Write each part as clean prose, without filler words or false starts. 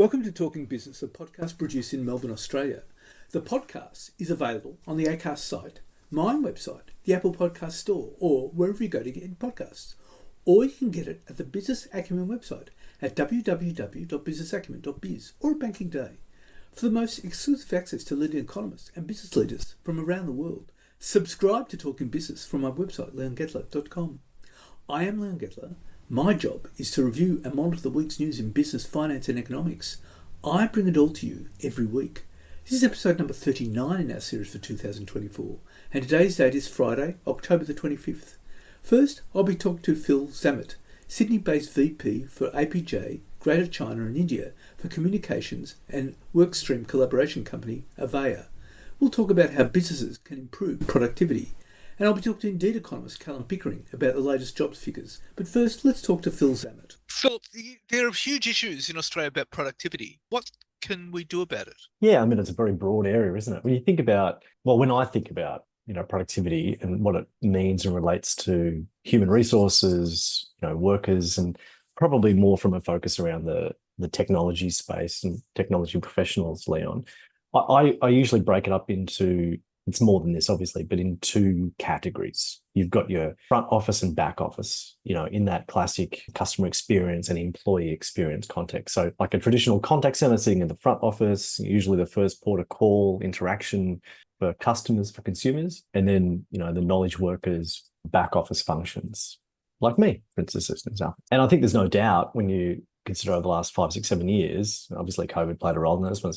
Welcome to Talking Business, a podcast produced in Melbourne, Australia. The podcast is available on the Acast site, my own website, the Apple Podcast Store, or wherever you go to get podcasts. Or you can get it at the Business Acumen website at www.businessacumen.biz or at Banking Day. For the most exclusive access to leading economists and business leaders from around the world, subscribe to Talking Business from my website, leongettler.com. I am Leon Gettler. My job is to review and monitor the week's news in business, finance and economics. I bring it all to you every week. This is episode number 39 in our series for 2024, and today's date is Friday, October the 25th. First, I'll be talking to Phil Zammit, Sydney-based VP for APJ, Greater China and India for communications and workstream collaboration company Avaya. We'll talk about how businesses can improve productivity. And I'll be talking to Indeed economist Callum Pickering about the latest jobs figures. But first, let's talk to Phil Zammit. Phil, there are huge issues in Australia about productivity. What can we do about it? Yeah, I mean, it's a very broad area, isn't it? When you think about, when I think about, productivity and what it means and relates to human resources, workers, and probably more from a focus around the technology space and technology professionals, Leon, I usually break it up into, it's more than this, obviously, but in two categories. You've got your front office and back office, in that classic customer experience and employee experience context. So like a traditional contact center sitting in the front office, usually the first port of call interaction for customers, for consumers, and then, the knowledge workers, back office functions, like me, for instance, as an example. And I think there's no doubt when you consider over the last 5, 6, 7 years, obviously COVID played a role in this one,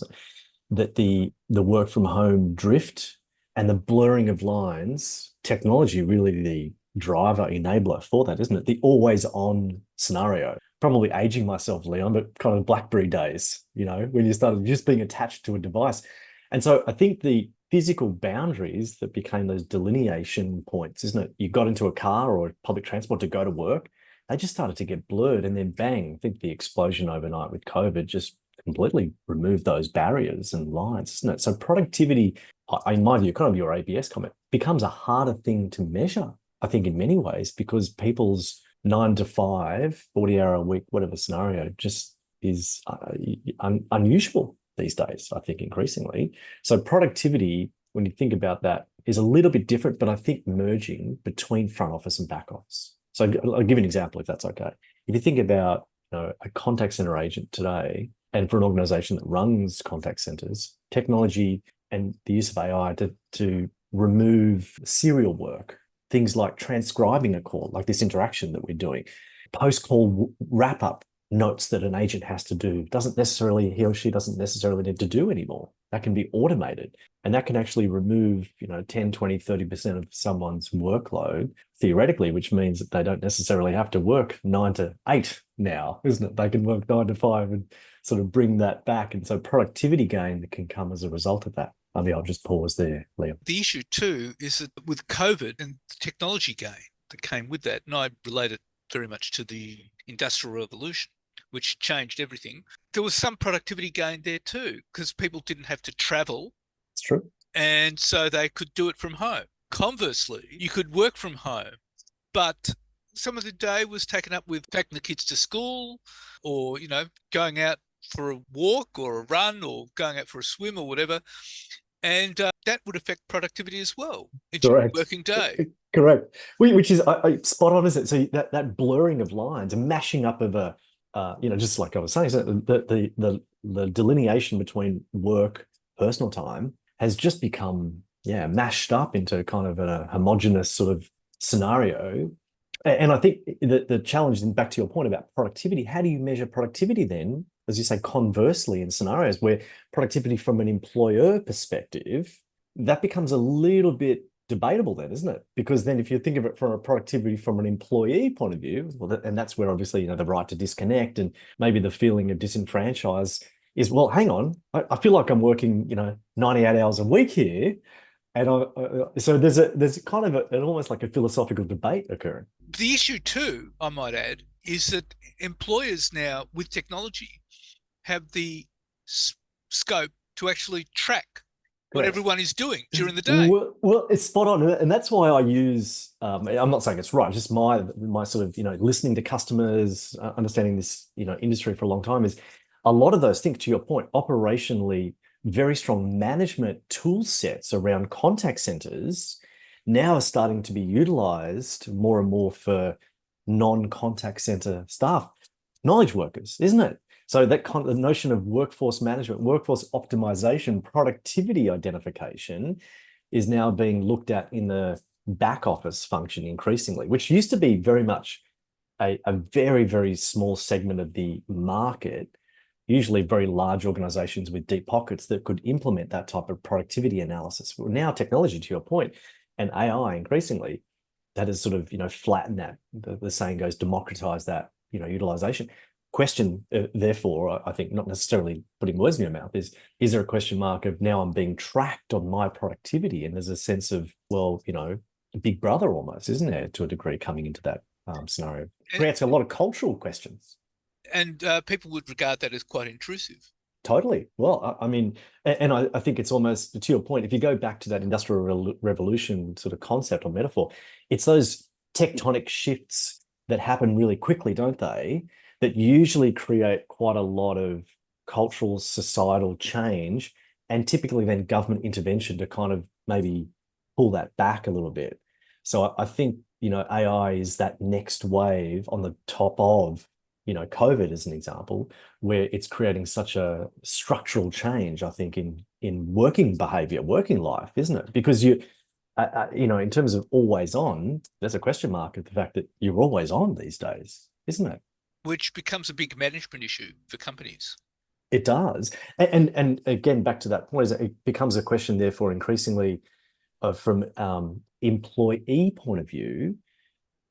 that the work from home drift and the blurring of lines, technology really the driver enabler for that, isn't it? The always on scenario. Probably aging myself, Leon, but kind of BlackBerry days, when you started just being attached to a device. And so I think the physical boundaries that became those delineation points, isn't it? You got into a car or public transport to go to work, they just started to get blurred, and then bang, I think the explosion overnight with COVID just completely removed those barriers and lines, isn't it? So productivity, in my view, kind of your ABS comment, becomes a harder thing to measure, I think, in many ways, because people's 9 to 5, 40-hour a week, whatever scenario, just is unusual these days, I think, increasingly. So productivity, when you think about that, is a little bit different, but I think merging between front office and back office. So I'll give you an example, if that's okay. If you think about a contact center agent today, and for an organization that runs contact centers, technology and the use of AI to remove serial work, things like transcribing a call, like this interaction that we're doing, post-call wrap-up notes that an agent has to do, he or she doesn't necessarily need to do anymore. That can be automated, and that can actually remove 10, 20, 30% of someone's workload, theoretically, which means that they don't necessarily have to work 9 to 8 now, isn't it? They can work 9 to 5 and sort of bring that back. And so productivity gain that can come as a result of that. I mean, I'll just pause there, Liam. The issue too is that with COVID and the technology gain that came with that, and I relate it very much to the Industrial Revolution, which changed everything. There was some productivity gain there too, because people didn't have to travel. It's true. And so they could do it from home. Conversely, you could work from home, but some of the day was taken up with taking the kids to school or, going out for a walk or a run or going out for a swim or whatever. And that would affect productivity as well into your working day. Correct. Which is spot on, isn't it? So that blurring of lines and mashing up of a, just like I was saying, so the delineation between work, personal time has just become, mashed up into kind of a homogenous sort of scenario. And I think the challenge, and back to your point about productivity, how do you measure productivity then, as you say, conversely in scenarios where productivity from an employer perspective, that becomes a little bit debatable then, isn't it? Because then if you think of it from a productivity from an employee point of view, and that's where obviously, the right to disconnect and maybe the feeling of disenfranchised is, well, hang on, I feel like I'm working, 98 hours a week here. And so there's kind of an almost like a philosophical debate occurring. The issue too, I might add, is that employers now with technology have the scope to actually track what everyone is doing during the day. Well, it's spot on. And that's why I use, I'm not saying it's right, just my sort of, listening to customers, understanding this, industry for a long time is a lot of those things, to your point, operationally very strong management tool sets around contact centers now are starting to be utilized more and more for non-contact center staff, knowledge workers, isn't it? So that kind of the notion of workforce management, workforce optimization, productivity identification is now being looked at in the back office function increasingly, which used to be very much a very, very small segment of the market, usually very large organizations with deep pockets that could implement that type of productivity analysis. Well, now technology, to your point, and AI increasingly, that is sort of, flatten that. The saying goes, democratize that, utilization. Question, therefore, I think, not necessarily putting words in your mouth, is there a question mark of now I'm being tracked on my productivity? And there's a sense of, well, big brother almost, isn't there, to a degree, coming into that scenario? It creates a lot of cultural questions. And people would regard that as quite intrusive. Totally. Well, I mean, and I think it's almost, to your point, if you go back to that industrial revolution sort of concept or metaphor, it's those tectonic shifts that happen really quickly, don't they? That usually create quite a lot of cultural, societal change, and typically then government intervention to kind of maybe pull that back a little bit. So I think, AI is that next wave on the top of, COVID as an example, where it's creating such a structural change, I think, in working behavior, working life, isn't it? Because in terms of always on, there's a question mark of the fact that you're always on these days, isn't it? Which becomes a big management issue for companies. It does. And again, back to that point, is it becomes a question, therefore, increasingly from employee point of view.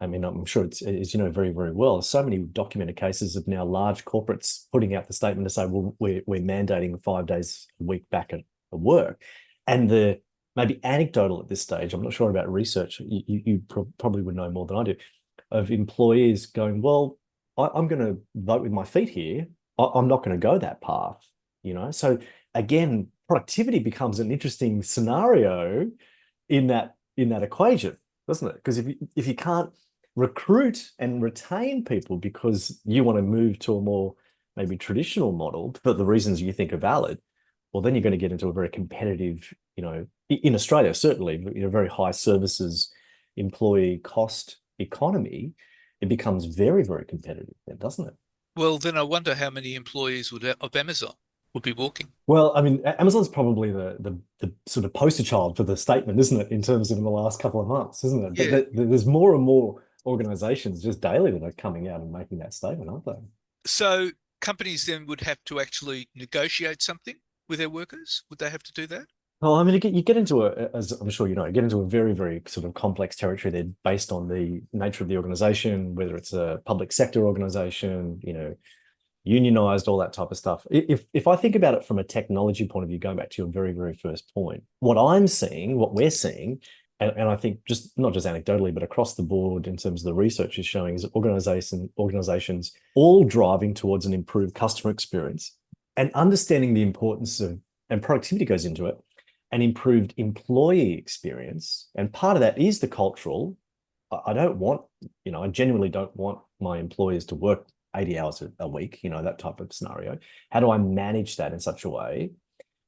I mean, I'm sure it's, as you know very, very well, so many documented cases of now large corporates putting out the statement to say, well, we're mandating 5 days a week back at work. And the maybe anecdotal at this stage, I'm not sure about research, you probably would know more than I do, of employees going, well, I'm going to vote with my feet here. I'm not going to go that path, So again, productivity becomes an interesting scenario in that equation, doesn't it? Because if you can't recruit and retain people because you want to move to a more maybe traditional model for the reasons you think are valid, well, then you're going to get into a very competitive, in Australia, certainly, very high services employee cost economy. It becomes very, very competitive then, doesn't it? Well, then I wonder how many employees of Amazon would be walking. Well, I mean, Amazon's probably the sort of poster child for the statement, isn't it, in terms of in the last couple of months, isn't it? Yeah. But there's more and more organizations just daily that are coming out and making that statement, aren't they? So companies then would have to actually negotiate something with their workers? Would they have to do that? Well, I mean, you get into as I'm sure you get into a very, very sort of complex territory there based on the nature of the organization, whether it's a public sector organization, unionized, all that type of stuff. If I think about it from a technology point of view, going back to your very, very first point, what we're seeing, and I think just not just anecdotally, but across the board in terms of the research is showing is that organizations all driving towards an improved customer experience and understanding the importance of, and productivity goes into it, an improved employee experience. And part of that is the cultural. I don't want, I genuinely don't want my employees to work 80 hours a week, that type of scenario. How do I manage that in such a way?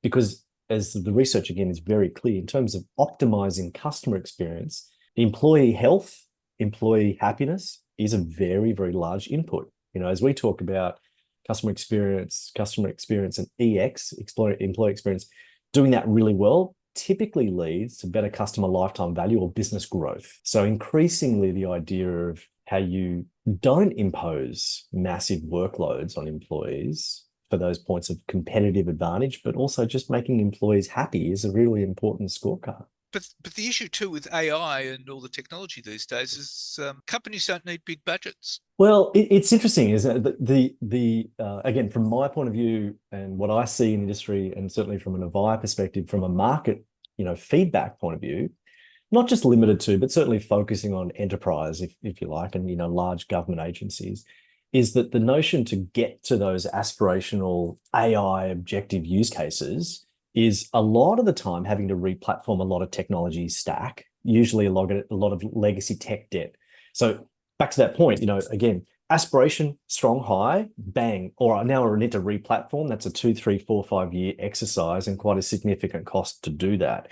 Because as the research, again, is very clear in terms of optimizing customer experience, employee health, employee happiness is a very, very large input. As we talk about customer experience and EX, employee experience, doing that really well typically leads to better customer lifetime value or business growth. So increasingly the idea of how you don't impose massive workloads on employees for those points of competitive advantage, but also just making employees happy is a really important scorecard. But the issue too with AI and all the technology these days is companies don't need big budgets. Well, it's interesting, is that the again, from my point of view and what I see in industry, and certainly from an Avaya perspective, from a market, feedback point of view, not just limited to, but certainly focusing on enterprise, if you like, and large government agencies, is that the notion to get to those aspirational AI objective use cases is a lot of the time having to re-platform a lot of technology stack, usually a lot of legacy tech debt. So back to that point, again, aspiration, strong high, bang, or now I need to re-platform. That's a 2, 3, 4, 5 year exercise and quite a significant cost to do that.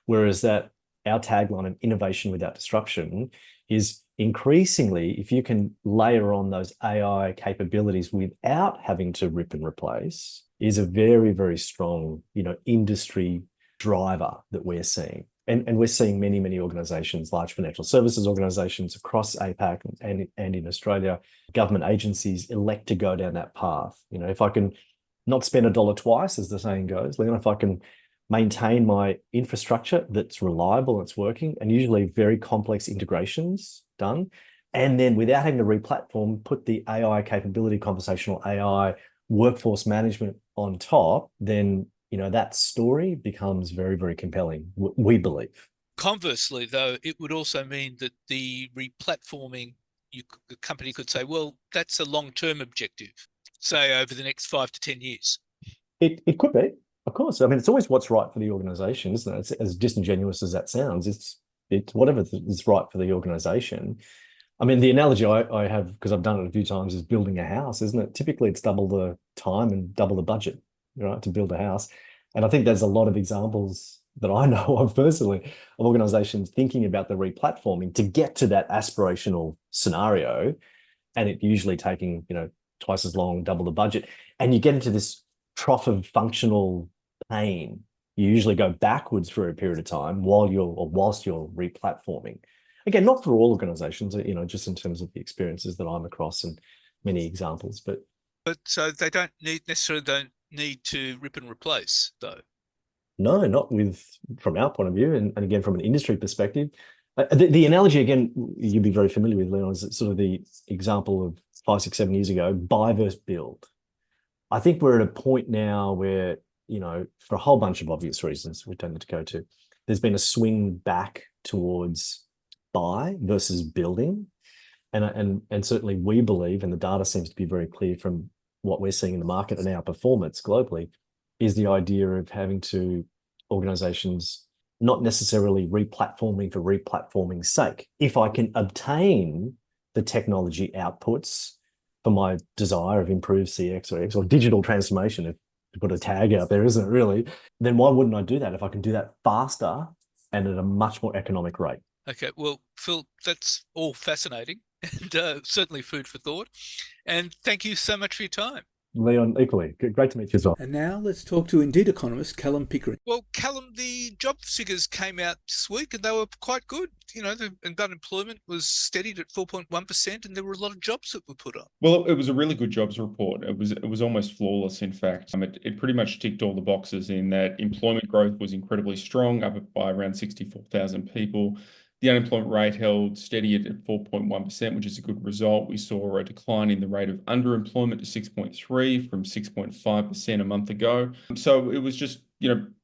Whereas that our tagline of innovation without disruption is increasingly, if you can layer on those AI capabilities without having to rip and replace, is a very, very strong, industry driver that we're seeing. And we're seeing many, many organizations, large financial services organizations across APAC and in Australia, government agencies elect to go down that path. If I can not spend a dollar twice, as the saying goes, Leon, if I can maintain my infrastructure that's reliable, it's working, and usually very complex integrations done, and then without having to re-platform, put the AI capability, conversational AI, workforce management on top, then that story becomes very, very compelling, we believe. Conversely, though, it would also mean that the re-platforming, the company could say, well, that's a long-term objective, say over the next 5 to 10 years. It could be, of course. I mean, it's always what's right for the organization, isn't it? It's, as disingenuous as that sounds, it's whatever is right for the organization. I mean, the analogy I have, because I've done it a few times, is building a house, isn't it? Typically, it's double the time and double the budget, right, to build a house. And I think there's a lot of examples that I know of personally of organizations thinking about the re-platforming to get to that aspirational scenario, and it usually taking, twice as long, double the budget. And you get into this trough of functional pain. You usually go backwards for a period of time whilst you're re-platforming. Again, not for all organizations, just in terms of the experiences that I'm across and many examples. But so they don't need to rip and replace, though. No, not from our point of view, and again from an industry perspective. The analogy again you'd be very familiar with, Leon, is sort of the example of 5, 6, 7 years ago, buy versus build. I think we're at a point now where, for a whole bunch of obvious reasons we don't need to go to, there's been a swing back towards buy versus building. And certainly we believe, and the data seems to be very clear from what we're seeing in the market and our performance globally, is the idea of having to organizations not necessarily re-platforming for re-platforming's sake. If I can obtain the technology outputs for my desire of improved CX or X or digital transformation, if to put a tag out there, isn't it really? Then why wouldn't I do that if I can do that faster and at a much more economic rate? Okay, well, Phil, that's all fascinating and certainly food for thought. And thank you so much for your time. Leon, equally. Great to meet you as well. And now let's talk to Indeed economist Callum Pickering. Well, Callum, the job figures came out this week and they were quite good. The unemployment was steadied at 4.1% and there were a lot of jobs that were put up. Well, it was a really good jobs report. It was almost flawless, in fact. It pretty much ticked all the boxes in that employment growth was incredibly strong, up by around 64,000 people. The unemployment rate held steady at 4.1%, which is a good result. We saw a decline in the rate of underemployment to 6.3 from 6.5% a month ago. So it was just,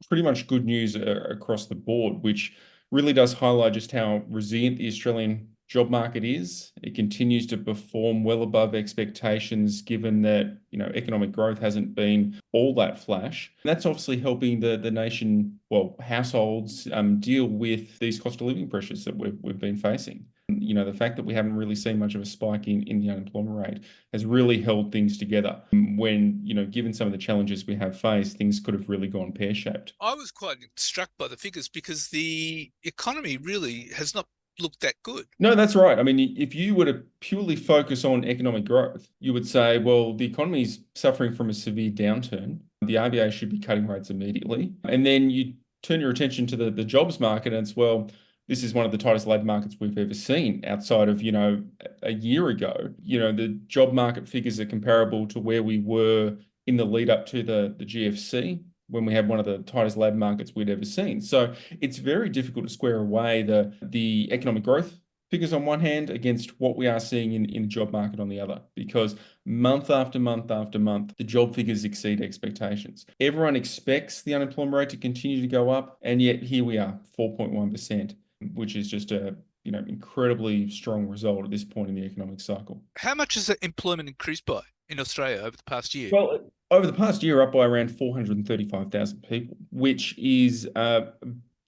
pretty much good news across the board, which really does highlight just how resilient the Australian job market is. It continues to perform well above expectations, given that economic growth hasn't been all that flash. And that's obviously helping the nation, households deal with these cost of living pressures that we've been facing. The fact that we haven't really seen much of a spike in the unemployment rate has really held things together. When, given some of the challenges we have faced, things could have really gone pear-shaped. I was quite struck by the figures because the economy really has not looked that good. No, that's right. I mean, if you were to purely focus on economic growth, you would say, well, the economy is suffering from a severe downturn. The RBA should be cutting rates immediately. And then you turn your attention to the jobs market and it's, well, this is one of the tightest labour markets we've ever seen outside of, a year ago. The job market figures are comparable to where we were in the lead up to the GFC, when we had one of the tightest labour markets we'd ever seen. So it's very difficult to square away the economic growth figures on one hand against what we are seeing in the job market on the other, because month after month after month, the job figures exceed expectations. Everyone expects the unemployment rate to continue to go up, and yet here we are, 4.1%, which is just a incredibly strong result at this point in the economic cycle. How much has the employment increased by in Australia over the past year? Well, over the past year, up by around 435,000 people, which is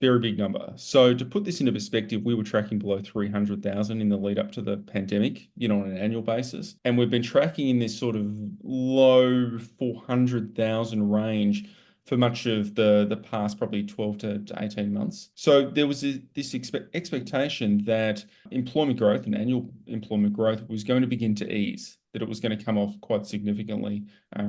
Very big number. So to put this into perspective, we were tracking below 300,000 in the lead up to the pandemic, on an annual basis. And we've been tracking in this sort of low 400,000 range for much of the past probably 12 to 18 months. So there was this expectation that employment growth and annual employment growth was going to begin to ease, that it was going to come off quite significantly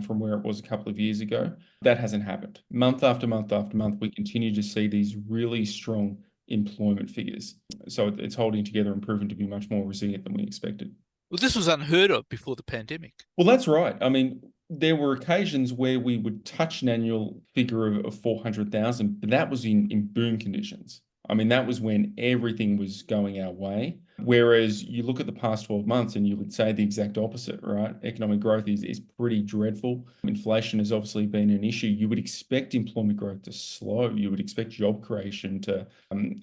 from where it was a couple of years ago. That hasn't happened. Month after month after month, we continue to see these really strong employment figures. So it's holding together and proven to be much more resilient than we expected. Well, this was unheard of before the pandemic. Well, that's right. I mean, there were occasions where we would touch an annual figure of 400,000, but that was in boom conditions. I mean, that was when everything was going our way. Whereas you look at the past 12 months and you would say the exact opposite, right? Economic growth is pretty dreadful. Inflation has obviously been an issue. You would expect employment growth to slow. You would expect job creation to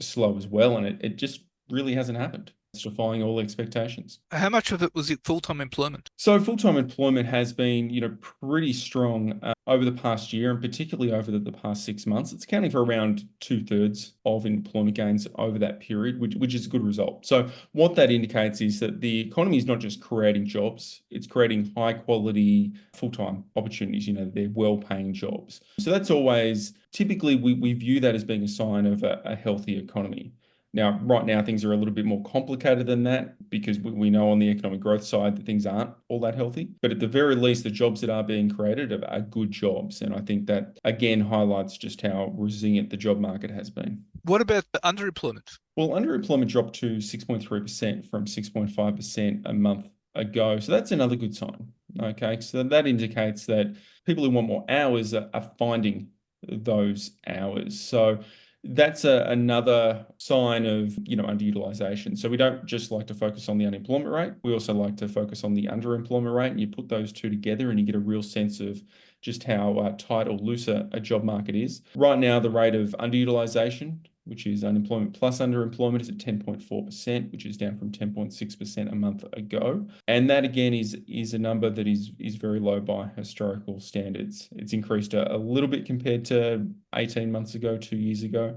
slow as well. And it just really hasn't happened. It's defying all expectations. How much of it was it full-time employment? So full-time employment has been, pretty strong over the past year, and particularly over the past 6 months. It's accounting for around 2/3 of employment gains over that period, which is a good result. So what that indicates is that the economy is not just creating jobs, it's creating high-quality full-time opportunities. They're well-paying jobs. So that's always, typically we view that as being a sign of a healthy economy. Now, right now, things are a little bit more complicated than that because we know on the economic growth side that things aren't all that healthy. But at the very least, the jobs that are being created are good jobs. And I think that, again, highlights just how resilient the job market has been. What about the underemployment? Well, underemployment dropped to 6.3% from 6.5% a month ago. So that's another good sign. Okay, so that indicates that people who want more hours are finding those hours. So that's another sign of underutilization. So we don't just like to focus on the unemployment rate. We also like to focus on the underemployment rate, and you put those two together and you get a real sense of just how tight or loose a job market is. Right now, the rate of underutilization, which is unemployment plus underemployment, is at 10.4%, which is down from 10.6% a month ago. And that again is a number that is very low by historical standards. It's increased a little bit compared to 18 months ago, 2 years ago,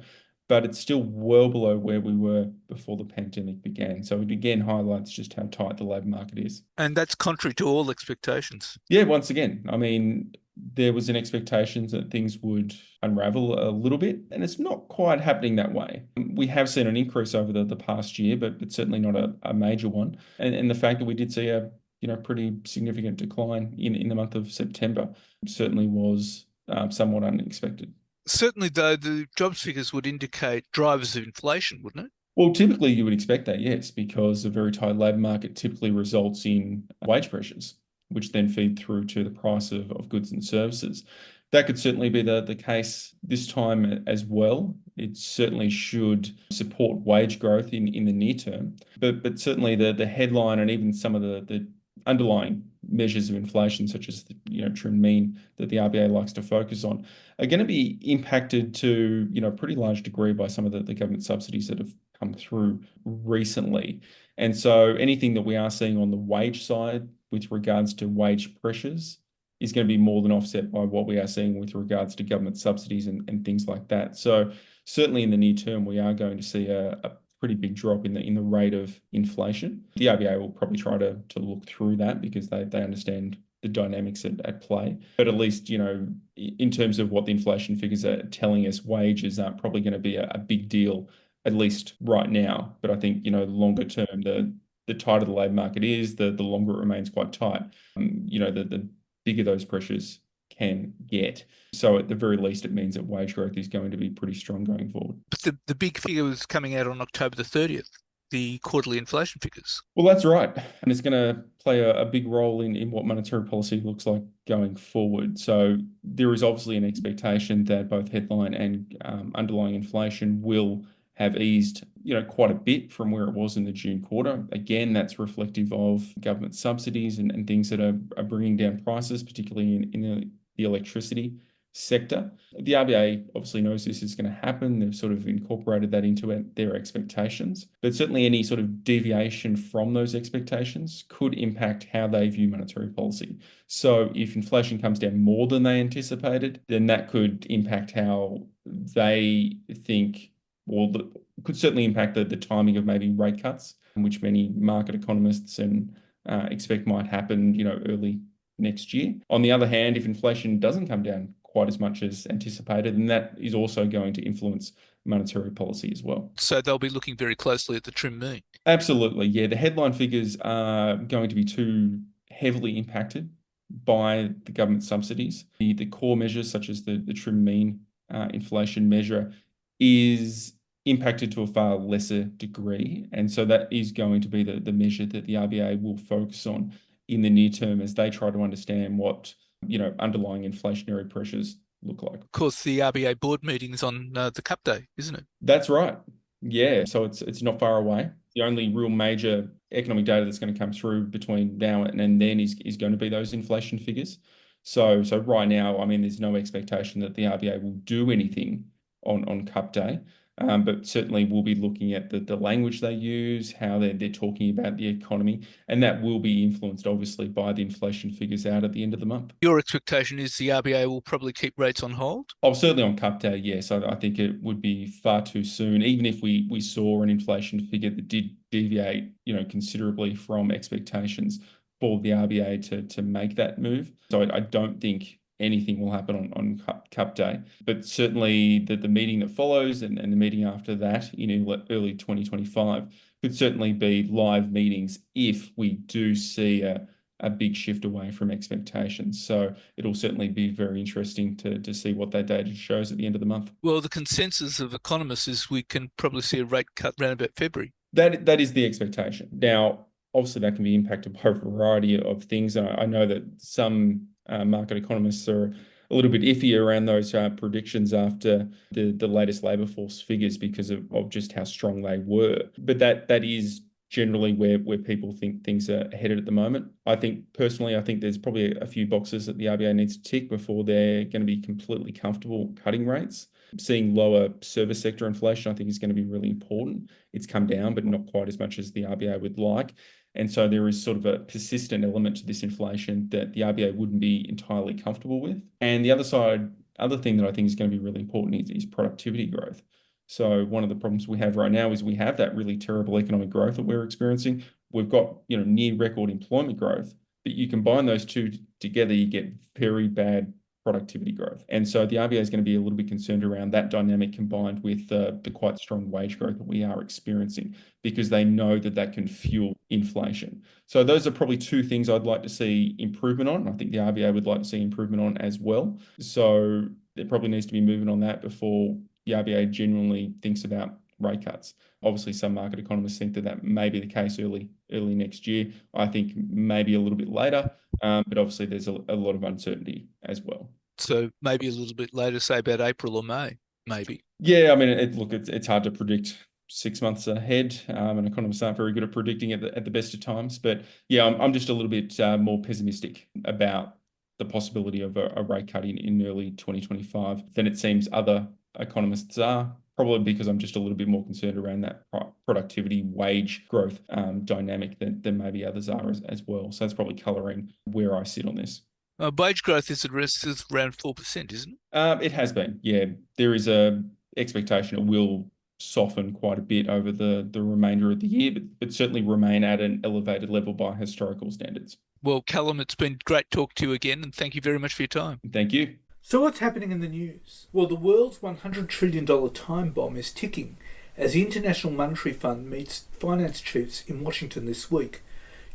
but it's still well below where we were before the pandemic began. So it again highlights just how tight the labour market is. And that's contrary to all expectations. Yeah, once again, I mean, there was an expectation that things would unravel a little bit, and it's not quite happening that way. We have seen an increase over the past year, but certainly not a major one. And the fact that we did see a pretty significant decline in the month of September certainly was somewhat unexpected. Certainly, though, the jobs figures would indicate drivers of inflation, wouldn't it? Well, typically you would expect that, yes, because a very tight labour market typically results in wage pressures, which then feed through to the price of goods and services. That could certainly be the case this time as well. It certainly should support wage growth in the near term, but certainly the headline and even some of the underlying measures of inflation, such as the trend mean that the RBA likes to focus on, are going to be impacted to a pretty large degree by some of the government subsidies that have come through recently. And so anything that we are seeing on the wage side with regards to wage pressures is going to be more than offset by what we are seeing with regards to government subsidies and things like that. So certainly in the near term, we are going to see a pretty big drop in the rate of inflation. The RBA will probably try to look through that because they understand the dynamics at play. But at least, in terms of what the inflation figures are telling us, wages aren't probably going to be a big deal, at least right now. But I think, longer term, the tighter the labour market is, the longer it remains quite tight. The bigger those pressures can get. So at the very least, it means that wage growth is going to be pretty strong going forward. But the big figure was coming out on October the 30th, the quarterly inflation figures. Well, that's right. And it's going to play a big role in what monetary policy looks like going forward. So there is obviously an expectation that both headline and underlying inflation will have eased, quite a bit from where it was in the June quarter. Again, that's reflective of government subsidies and things that are bringing down prices, particularly in the electricity sector. The RBA obviously knows this is going to happen. They've sort of incorporated that into their expectations. But certainly any sort of deviation from those expectations could impact how they view monetary policy. So if inflation comes down more than they anticipated, then that could impact how they think could certainly impact the timing of maybe rate cuts, which many market economists and expect might happen, early next year. On the other hand, if inflation doesn't come down quite as much as anticipated, then that is also going to influence monetary policy as well. So they'll be looking very closely at the trim mean. Absolutely, yeah. The headline figures are going to be too heavily impacted by the government subsidies. The core measures, such as the trim mean inflation measure, is impacted to a far lesser degree. And so that is going to be the measure that the RBA will focus on in the near term as they try to understand what, underlying inflationary pressures look like. Of course, the RBA board meeting is on the Cup Day, isn't it? That's right. Yeah, so it's not far away. The only real major economic data that's going to come through between now and then is going to be those inflation figures. So right now, I mean, there's no expectation that the RBA will do anything on Cup Day. But certainly we'll be looking at the language they use, how they're talking about the economy, and that will be influenced obviously by the inflation figures out at the end of the month. Your expectation is the RBA will probably keep rates on hold? Oh, certainly on Cup Day, yes. I think it would be far too soon, even if we saw an inflation figure that did deviate, considerably from expectations for the RBA to make that move. So I don't think anything will happen on Cup Day. But certainly the meeting that follows and the meeting after that in early 2025 could certainly be live meetings if we do see a big shift away from expectations. So it'll certainly be very interesting to see what that data shows at the end of the month. Well, the consensus of economists is we can probably see a rate cut around about February. That is the expectation. Now, obviously that can be impacted by a variety of things. And I know that some market economists are a little bit iffy around those predictions after the latest labour force figures because of just how strong they were. But that is generally where people think things are headed at the moment. I think there's probably a few boxes that the RBA needs to tick before they're going to be completely comfortable cutting rates. Seeing lower service sector inflation, I think, is going to be really important. It's come down, but not quite as much as the RBA would like. And so there is sort of a persistent element to this inflation that the RBA wouldn't be entirely comfortable with. And the other thing that I think is going to be really important is productivity growth. So one of the problems we have right now is we have that really terrible economic growth that we're experiencing. We've got, near record employment growth, but you combine those two together, you get very bad productivity growth. And so the RBA is going to be a little bit concerned around that dynamic combined with the quite strong wage growth that we are experiencing because they know that can fuel inflation. So those are probably two things I'd like to see improvement on. I think the RBA would like to see improvement on as well. So there probably needs to be movement on that before the RBA genuinely thinks about rate cuts. Obviously, some market economists think that may be the case early next year. I think maybe a little bit later, but obviously there's a lot of uncertainty as well. So maybe a little bit later, say about April or May, maybe. Yeah, I mean, it's hard to predict 6 months ahead, and economists aren't very good at predicting at the best of times. But yeah, I'm just a little bit more pessimistic about the possibility of a rate cut in early 2025 than it seems other economists are, probably because I'm just a little bit more concerned around that productivity wage growth dynamic than maybe others are as well. So that's probably colouring where I sit on this. Wage growth is at risk is around 4%, isn't it? It has been, yeah. There is a expectation it will soften quite a bit over the remainder of the year, but certainly remain at an elevated level by historical standards. Well, Callum, it's been great talk to you again, and thank you very much for your time. Thank you. So what's happening in the news? Well, the world's $100 trillion time bomb is ticking as the International Monetary Fund meets finance chiefs in Washington this week.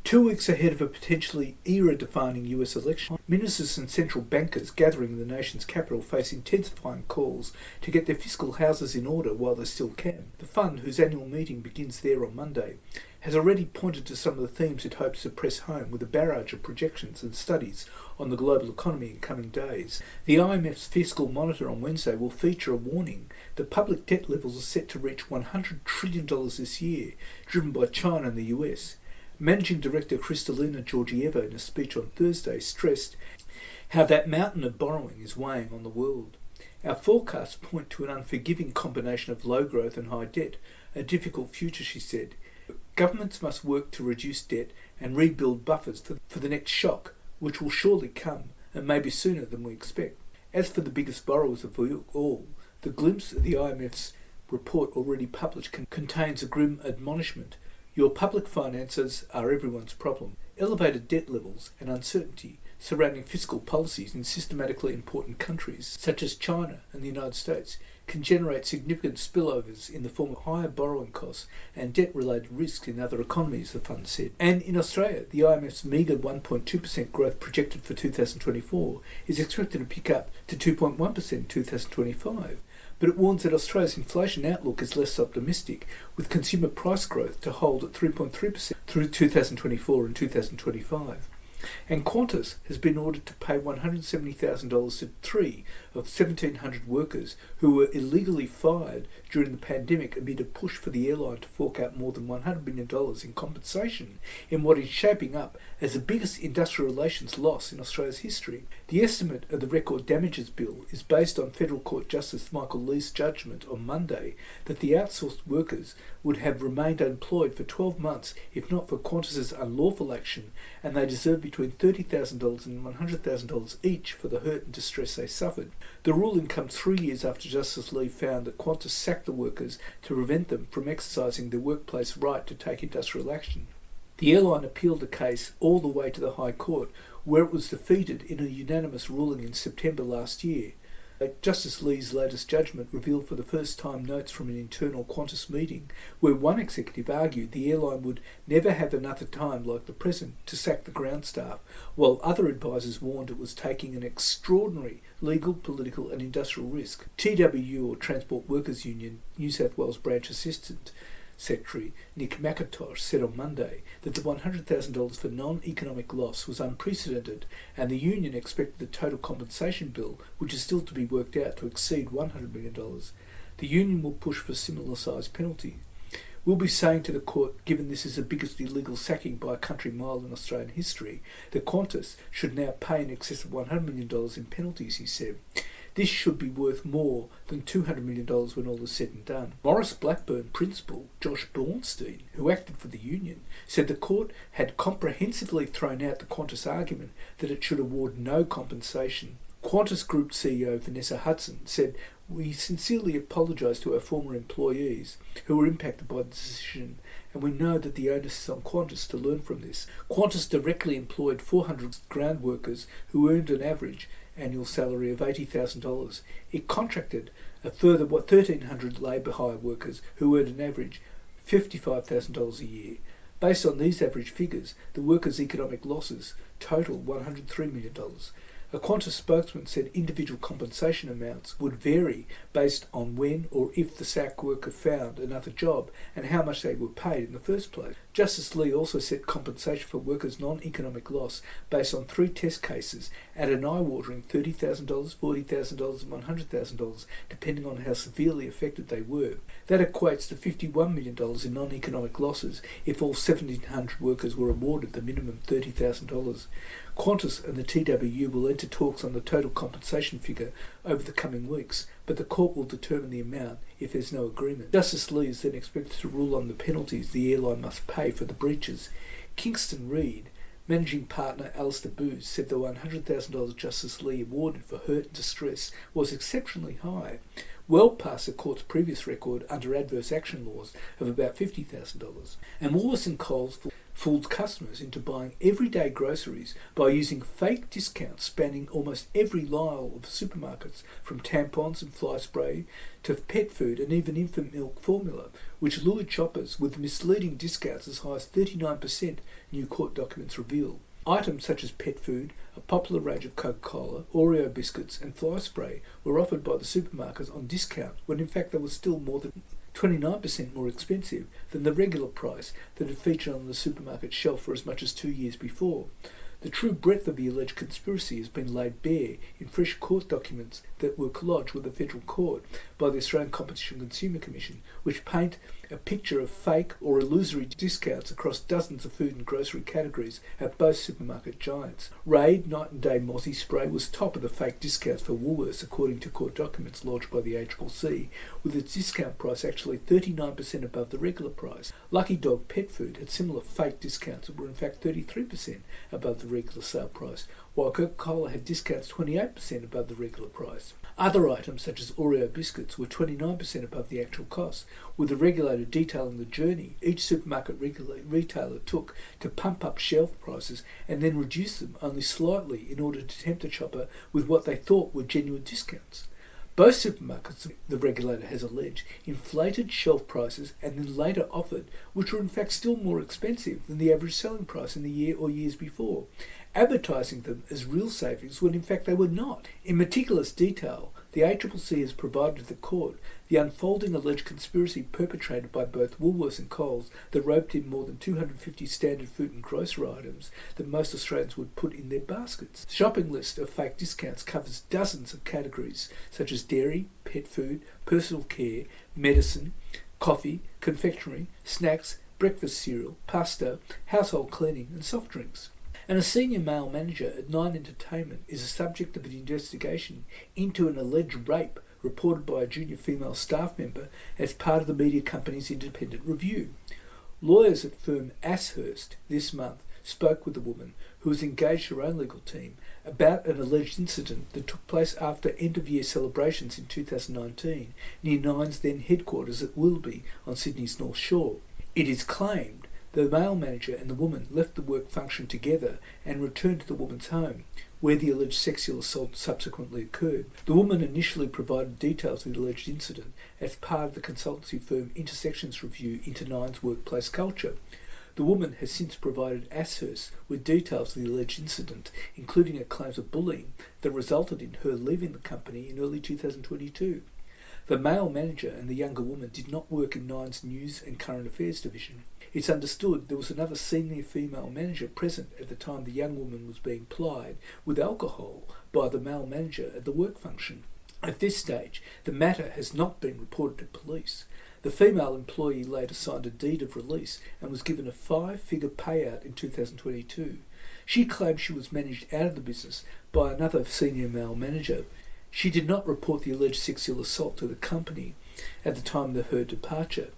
2 weeks ahead of a potentially era-defining US election, ministers and central bankers gathering in the nation's capital face intensifying calls to get their fiscal houses in order while they still can. The fund, whose annual meeting begins there on Monday, has already pointed to some of the themes it hopes to press home with a barrage of projections and studies on the global economy in coming days. The IMF's Fiscal Monitor on Wednesday will feature a warning that public debt levels are set to reach $100 trillion this year, driven by China and the US. Managing Director Kristalina Georgieva, in a speech on Thursday, stressed how that mountain of borrowing is weighing on the world. Our forecasts point to an unforgiving combination of low growth and high debt, a difficult future, she said. Governments must work to reduce debt and rebuild buffers for the next shock, which will surely come, and maybe sooner than we expect. As for the biggest borrowers of all, the glimpse of the IMF's report already published contains a grim admonishment. Your public finances are everyone's problem. Elevated debt levels and uncertainty surrounding fiscal policies in systematically important countries such as China and the United States can generate significant spillovers in the form of higher borrowing costs and debt-related risks in other economies, the fund said. And in Australia, the IMF's meagre 1.2% growth projected for 2024 is expected to pick up to 2.1% in 2025. But it warns that Australia's inflation outlook is less optimistic, with consumer price growth to hold at 3.3% through 2024 and 2025. And Qantas has been ordered to pay $170,000 to 3 of 1,700 workers who were illegally fired during the pandemic amid a push for the airline to fork out more than $100 million in compensation in what is shaping up as the biggest industrial relations loss in Australia's history. The estimate of the record damages bill is based on Federal Court Justice Michael Lee's judgment on Monday that the outsourced workers would have remained unemployed for 12 months if not for Qantas's unlawful action, and they deserve between $30,000 and $100,000 each for the hurt and distress they suffered. The ruling comes 3 years after Justice Lee found that Qantas sacked the workers to prevent them from exercising their workplace right to take industrial action. The airline appealed the case all the way to the High Court, where it was defeated in a unanimous ruling in September last year. Justice Lee's latest judgment revealed for the first time notes from an internal Qantas meeting, where one executive argued the airline would never have another time like the present to sack the ground staff, while other advisers warned it was taking an extraordinary legal, political and industrial risk. TWU, or Transport Workers Union, New South Wales Branch Assistant Secretary Nick McIntosh said on Monday that the $100,000 for non-economic loss was unprecedented, and the union expected the total compensation bill, which is still to be worked out, to exceed $100 million. The union will push for similar-sized penalties. We'll be saying to the court, given this is the biggest illegal sacking by a country mile in Australian history, that Qantas should now pay in excess of $100 million in penalties, he said. This should be worth more than $200 million when all is said and done. Morris Blackburn principal Josh Bornstein, who acted for the union, said the court had comprehensively thrown out the Qantas argument that it should award no compensation. Qantas Group CEO Vanessa Hudson said, "We sincerely apologise to our former employees who were impacted by the decision, and we know that the onus is on Qantas to learn from this." Qantas directly employed 400 ground workers who earned an average annual salary of $80,000. It contracted a further 1,300 labour hire workers who earned an average $55,000 a year. Based on these average figures, the workers' economic losses total $103 million. A Qantas spokesman said individual compensation amounts would vary based on when or if the sacked worker found another job and how much they were paid in the first place. Justice Lee also set compensation for workers' non-economic loss based on 3 test cases at an eye-watering $30,000, $40,000 and $100,000, depending on how severely affected they were. That equates to $51 million in non-economic losses if all 1,700 workers were awarded the minimum $30,000. Qantas and the TWU will enter talks on the total compensation figure over the coming weeks, but the court will determine the amount if there's no agreement. Justice Lee is then expected to rule on the penalties the airline must pay for the breaches. Kingston Reid, managing partner Alistair Booth, said the $100,000 Justice Lee awarded for hurt and distress was exceptionally high, well past the court's previous record under adverse action laws of about $50,000. And Woolworths and Coles fooled customers into buying everyday groceries by using fake discounts spanning almost every aisle of supermarkets, from tampons and fly spray to pet food and even infant milk formula, which lured shoppers with misleading discounts as high as 39%, new court documents reveal. Items such as pet food, a popular range of Coca-Cola, Oreo biscuits and fly spray were offered by the supermarkets on discount, when in fact they were still more than 29% more expensive than the regular price that had featured on the supermarket shelf for as much as 2 years before. The true breadth of the alleged conspiracy has been laid bare in fresh court documents that were lodged with the Federal Court by the Australian Competition and Consumer Commission, which paint a picture of fake or illusory discounts across dozens of food and grocery categories at both supermarket giants. Raid Night and Day Mozzie Spray was top of the fake discounts for Woolworths, according to court documents lodged by the ACCC, with its discount price actually 39% above the regular price. Lucky Dog Pet Food had similar fake discounts that were in fact 33% above the the regular sale price, while Coca-Cola had discounts 28% above the regular price. Other items, such as Oreo biscuits, were 29% above the actual cost, with the regulator detailing the journey each supermarket retailer took to pump up shelf prices and then reduce them only slightly in order to tempt the shopper with what they thought were genuine discounts. Both supermarkets, the regulator has alleged, inflated shelf prices and then later offered, which were in fact still more expensive than the average selling price in the year or years before, advertising them as real savings when in fact they were not. In meticulous detail, the ACCC has provided to the court the unfolding alleged conspiracy perpetrated by both Woolworths and Coles that roped in more than 250 standard food and grocery items that most Australians would put in their baskets. The shopping list of fake discounts covers dozens of categories such as dairy, pet food, personal care, medicine, coffee, confectionery, snacks, breakfast cereal, pasta, household cleaning and soft drinks. And a senior male manager at Nine Entertainment is the subject of an investigation into an alleged rape reported by a junior female staff member as part of the media company's independent review. Lawyers at firm Ashurst this month spoke with the woman, who has engaged her own legal team, about an alleged incident that took place after end-of-year celebrations in 2019 near Nine's then headquarters at Willoughby on Sydney's North Shore. It is claimed the male manager and the woman left the work function together and returned to the woman's home, where the alleged sexual assault subsequently occurred. The woman initially provided details of the alleged incident as part of the consultancy firm Intersections review into Nine's workplace culture. The woman has since provided Ashurst with details of the alleged incident, including her claims of bullying that resulted in her leaving the company in early 2022. The male manager and the younger woman did not work in Nine's News and Current Affairs division. It's understood there was another senior female manager present at the time the young woman was being plied with alcohol by the male manager at the work function. At this stage, the matter has not been reported to police. The female employee later signed a deed of release and was given a 5-figure payout in 2022. She claimed she was managed out of the business by another senior male manager. She did not report the alleged sexual assault to the company at the time of her departure.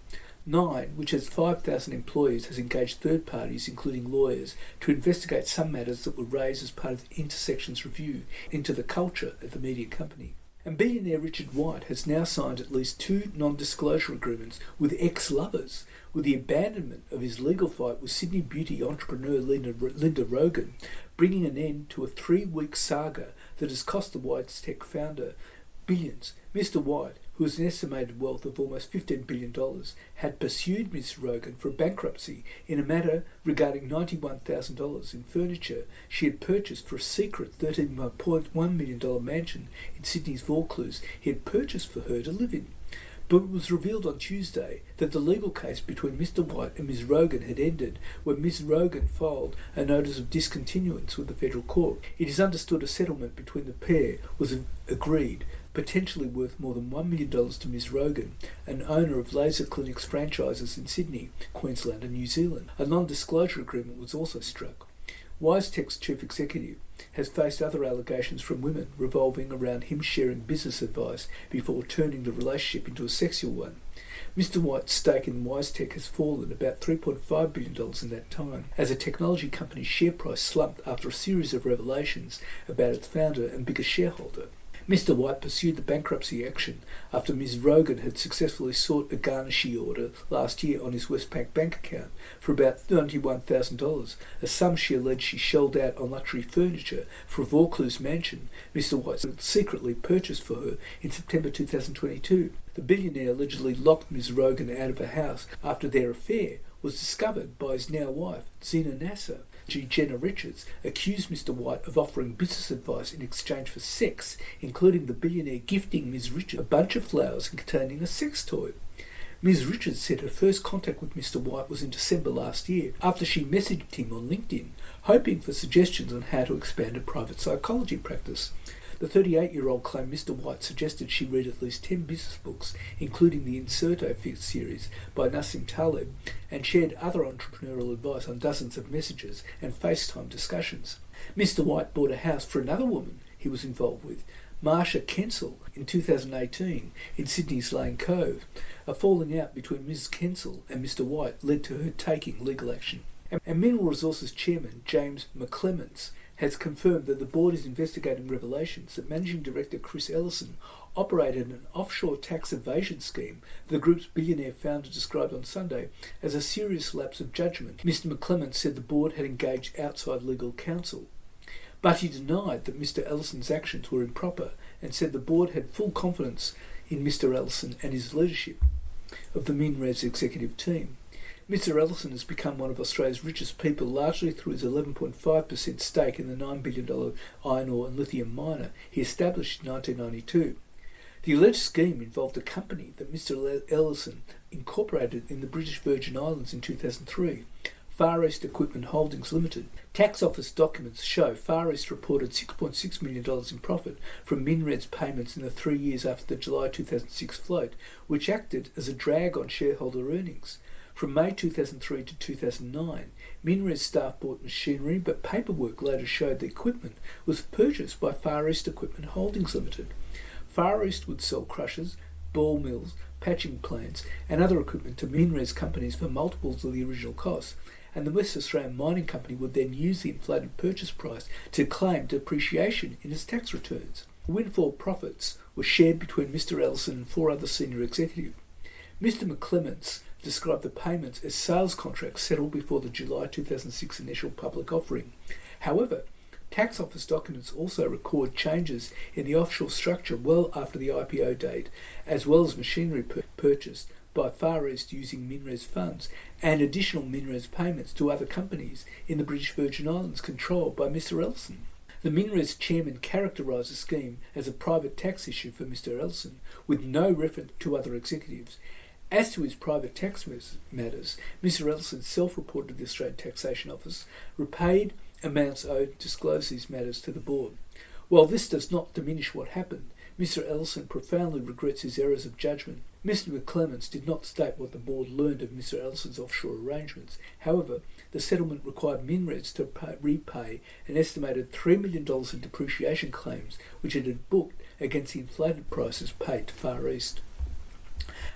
Nine, which has 5,000 employees, has engaged third parties, including lawyers, to investigate some matters that were raised as part of the Intersections review into the culture at the media company. And billionaire Richard White has now signed at least 2 non-disclosure agreements with ex-lovers, with the abandonment of his legal fight with Sydney beauty entrepreneur Linda Rogan, bringing an end to a 3-week saga that has cost the White's tech founder billions. Mr. White, who has an estimated wealth of almost $15 billion, had pursued Ms. Rogan for bankruptcy in a matter regarding $91,000 in furniture she had purchased for a secret $13.1 million mansion in Sydney's Vaucluse he had purchased for her to live in. But it was revealed on Tuesday that the legal case between Mr. White and Ms. Rogan had ended when Ms. Rogan filed a notice of discontinuance with the federal court. It is understood a settlement between the pair was agreed, potentially worth more than $1 million to Ms. Rogan, an owner of laser clinics franchises in Sydney, Queensland and New Zealand. A non-disclosure agreement was also struck. WiseTech's chief executive has faced other allegations from women revolving around him sharing business advice before turning the relationship into a sexual one. Mr. White's stake in WiseTech has fallen about $3.5 billion in that time, as a technology company's share price slumped after a series of revelations about its founder and biggest shareholder. Mr. White pursued the bankruptcy action after Ms. Rogan had successfully sought a garnishee order last year on his Westpac bank account for about $91,000, a sum she alleged she shelled out on luxury furniture for a Vaucluse mansion Mr. White secretly purchased for her in September 2022. The billionaire allegedly locked Ms. Rogan out of her house after their affair was discovered by his now wife, Zena Nasser. Jenna Richards accused Mr. White of offering business advice in exchange for sex, including the billionaire gifting Ms. Richards a bunch of flowers containing a sex toy. Ms. Richards said her first contact with Mr. White was in December last year, after she messaged him on LinkedIn, hoping for suggestions on how to expand a private psychology practice. The 38-year-old claimed Mr. White suggested she read at least 10 business books, including the Inserto series by Nassim Taleb, and shared other entrepreneurial advice on dozens of messages and FaceTime discussions. Mr. White bought a house for another woman he was involved with, Marsha Kensel, in 2018 in Sydney's Lane Cove. A falling out between Ms. Kensel and Mr. White led to her taking legal action. And Mineral Resources Chairman James McClements has confirmed that the board is investigating revelations that Managing Director Chris Ellison operated an offshore tax evasion scheme the group's billionaire founder described on Sunday as a serious lapse of judgment. Mr. McClements said the board had engaged outside legal counsel, but he denied that Mr. Ellison's actions were improper and said the board had full confidence in Mr. Ellison and his leadership of the MinRes executive team. Mr. Ellison has become one of Australia's richest people largely through his 11.5% stake in the $9 billion iron ore and lithium miner he established in 1992. The alleged scheme involved a company that Mr. Ellison incorporated in the British Virgin Islands in 2003, Far East Equipment Holdings Limited. Tax office documents show Far East reported $6.6 million in profit from MinRes payments in the 3 years after the July 2006 float, which acted as a drag on shareholder earnings. From May 2003 to 2009, MinRes staff bought machinery, but paperwork later showed the equipment was purchased by Far East Equipment Holdings Limited. Far East would sell crushers, ball mills, patching plants and other equipment to MinRes companies for multiples of the original cost, and the West Australian Mining Company would then use the inflated purchase price to claim depreciation in its tax returns. Windfall profits were shared between Mr. Ellison and 4 other senior executives. Mr. McClements described the payments as sales contracts settled before the July 2006 initial public offering. However, tax office documents also record changes in the offshore structure well after the IPO date, as well as machinery purchased by Far East using MinRes funds and additional MinRes payments to other companies in the British Virgin Islands controlled by Mr. Ellison. The MinRes chairman characterised the scheme as a private tax issue for Mr. Ellison, with no reference to other executives. As to his private tax matters, Mr. Ellison self-reported to the Australian Taxation Office, repaid amounts owed, disclosed these matters to the board. While this does not diminish what happened, Mr. Ellison profoundly regrets his errors of judgment. Mr. McClements did not state what the board learned of Mr. Ellison's offshore arrangements. However, the settlement required MinRes to repay an estimated $3 million in depreciation claims which it had booked against the inflated prices paid to Far East.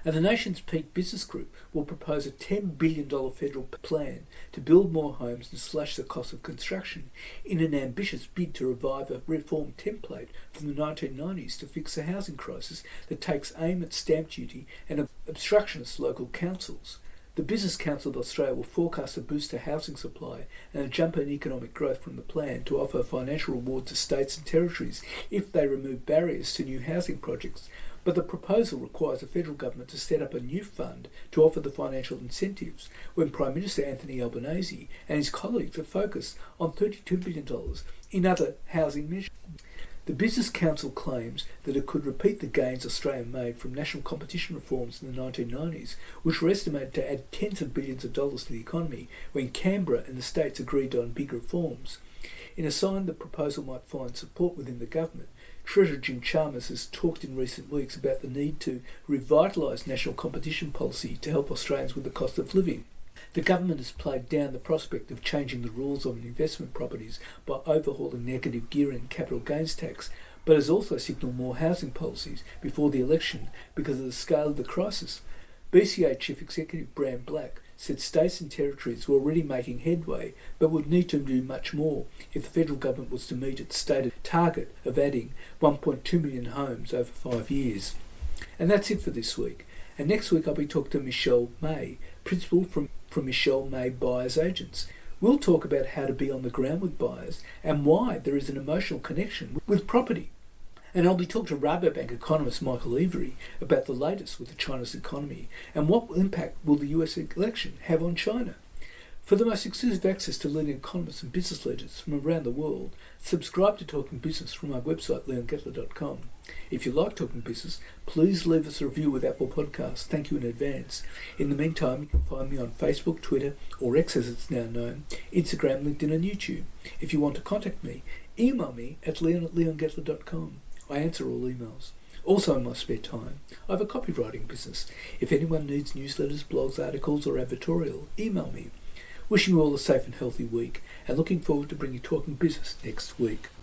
And the nation's peak business group will propose a $10 billion federal plan to build more homes and slash the cost of construction in an ambitious bid to revive a reform template from the 1990s to fix the housing crisis that takes aim at stamp duty and obstructionist local councils. The Business Council of Australia will forecast a boost to housing supply and a jump in economic growth from the plan to offer financial reward to states and territories if they remove barriers to new housing projects. But the proposal requires the federal government to set up a new fund to offer the financial incentives when Prime Minister Anthony Albanese and his colleagues are focused on $32 billion in other housing measures. The Business Council claims that it could repeat the gains Australia made from national competition reforms in the 1990s, which were estimated to add tens of billions of dollars to the economy when Canberra and the states agreed on big reforms. In a sign the proposal might find support within the government, Treasurer Jim Chalmers has talked in recent weeks about the need to revitalise national competition policy to help Australians with the cost of living. The government has played down the prospect of changing the rules on investment properties by overhauling negative gearing and capital gains tax, but has also signalled more housing policies before the election because of the scale of the crisis. BCA Chief Executive Bram Black said states and territories were already making headway but would need to do much more if the federal government was to meet its stated target of adding 1.2 million homes over 5 years. And that's it for this week. And next week I'll be talking to Michelle May, principal from Michelle May Buyers Agents. We'll talk about how to be on the ground with buyers and why there is an emotional connection with property. And I'll be talking to Rabobank economist Michael Every about the latest with the China's economy and what impact will the US election have on China. For the most exclusive access to leading economists and business leaders from around the world, subscribe to Talking Business from our website, leongettler.com. If you like Talking Business, please leave us a review with Apple Podcasts. Thank you in advance. In the meantime, you can find me on Facebook, Twitter, or X as it's now known, Instagram, LinkedIn and YouTube. If you want to contact me, email me at leon@leongettler.com. I answer all emails. Also in my spare time, I have a copywriting business. If anyone needs newsletters, blogs, articles or advertorial, email me. Wishing you all a safe and healthy week and looking forward to bringing Talking Business next week.